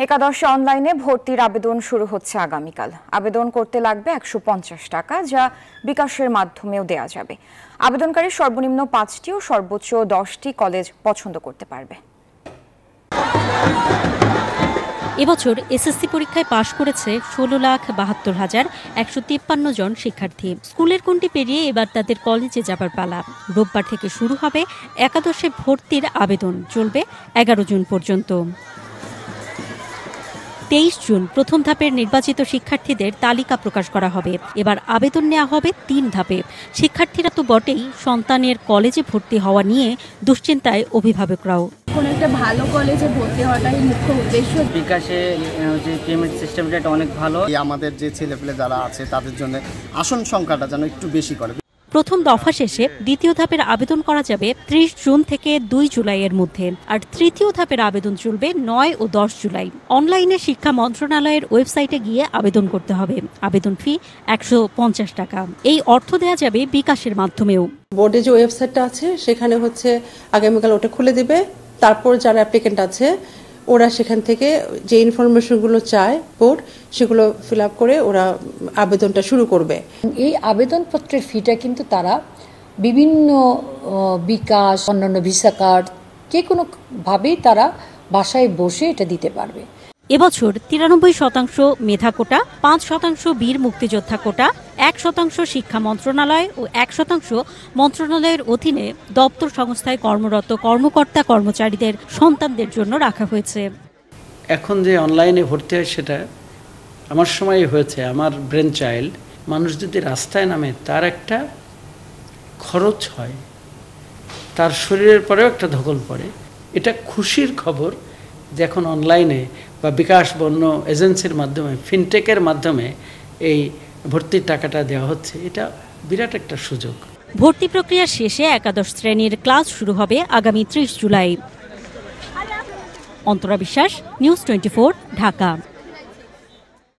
একাদশ অনলাইনে ভর্তির আবেদন শুরু হচ্ছে আগামীকাল। আবেদন করতে লাগবে ১৫০ টাকা, যা বিকাশের মাধ্যমেও দেয়া যাবে। আবেদনকারী সর্বনিম্ন ৫টি ও সর্বোচ্চ ১০টি কলেজ পছন্দ করতে পারবে। এবছর এসএসসি পরীক্ষায় পাশ করেছে ১৬,৭২,১৫৩ জন শিক্ষার্থী। স্কুলের কোনটি পেরিয়ে এবার তাদের কলেজে যাবার পালা। রোববার থেকে শুরু হবে একাদশে ভর্তির আবেদন, চলবে ১১ জুন পর্যন্ত। ২৩ জুন প্রথম ধাপের নির্বাচিত শিক্ষার্থীদের তালিকা প্রকাশ করা হবে। এবার আবেদন নেওয়া হবে ৩ ধাপে। শিক্ষার্থীরা তো বটেই, সন্তানের কলেজে ভর্তি হওয়া নিয়ে দুশ্চিন্তায় অভিভাবকরাও। কোন একটা ভালো কলেজে ভর্তি হওয়াটাই মুখ্য উদ্দেশ্য। বিকাশে যে পেমেন্ট সিস্টেমটা এটা অনেক ভালো। আমাদের যে ছেলেপেলে যারা আছে তাদের জন্য আসন সংখ্যাটা যেন একটু বেশি করে। প্রথম দফা শেষে দ্বিতীয় ধাপের আবেদন করা যাবে ৩০ জুন থেকে ২ জুলাইয়ের মধ্যে, আর তৃতীয় ধাপের আবেদন চলবে ৯ ও ১০ জুলাই। অনলাইনে শিক্ষা মন্ত্রণালয়ের ওয়েবসাইটে গিয়ে আবেদন করতে হবে। আবেদন ফি ১৫০ টাকা। এই অর্থ দেওয়া যাবে বিকাশের মাধ্যমেও। বোর্ডে যে ওয়েবসাইটটা আছে সেখানে আগামীকাল ওটা খুলে দিবে। তারপর যারা অ্যাপ্লিকেন্ট আছে ওরা সেখান থেকে যে ইনফরমেশনগুলো চায় বোর্ড, সেগুলো ফিল আপ করে ওরা আবেদনটা শুরু করবে। এই আবেদনপত্রের ফিটা কিন্তু তারা বিভিন্ন বিকাশ, অন্যান্য ভিসা কার্ড, যে কোনোভাবেই তারা বাসায় বসে এটা দিতে পারবে। এবছর ৯৩% মেধা কোটা, ৫% বীর মুক্তিযোদ্ধা কোটা, ১% শিক্ষা মন্ত্রণালয় ও 1% মন্ত্রণালয়ের অধীনে দপ্তর সংস্থায় কর্মরত কর্মকর্তা কর্মচারীদের সন্তানদের জন্য রাখা হয়েছে। এখন যে অনলাইনে ভর্তি হয় সেটা আমার সময় হয়েছে, আমার ব্রেন চাইল্ড। মানুষ যদি রাস্তায় নামে তার একটা খরচ হয়, তার শরীরের পরেও একটা ধকল পড়ে। এটা খুশির খবর যে এখন অনলাইনে বা বিকাশ বন্য এজেন্সির মাধ্যমে, ফিনটেকের মাধ্যমে এই ভর্তির টাকাটা দেওয়া হচ্ছে। এটা বিরাট একটা সুযোগ। ভর্তি প্রক্রিয়া শেষে একাদশ শ্রেণীর ক্লাস শুরু হবে আগামী ৩০ জুলাই। অন্তরা বিশ্বাস, নিউজ 24, ঢাকা।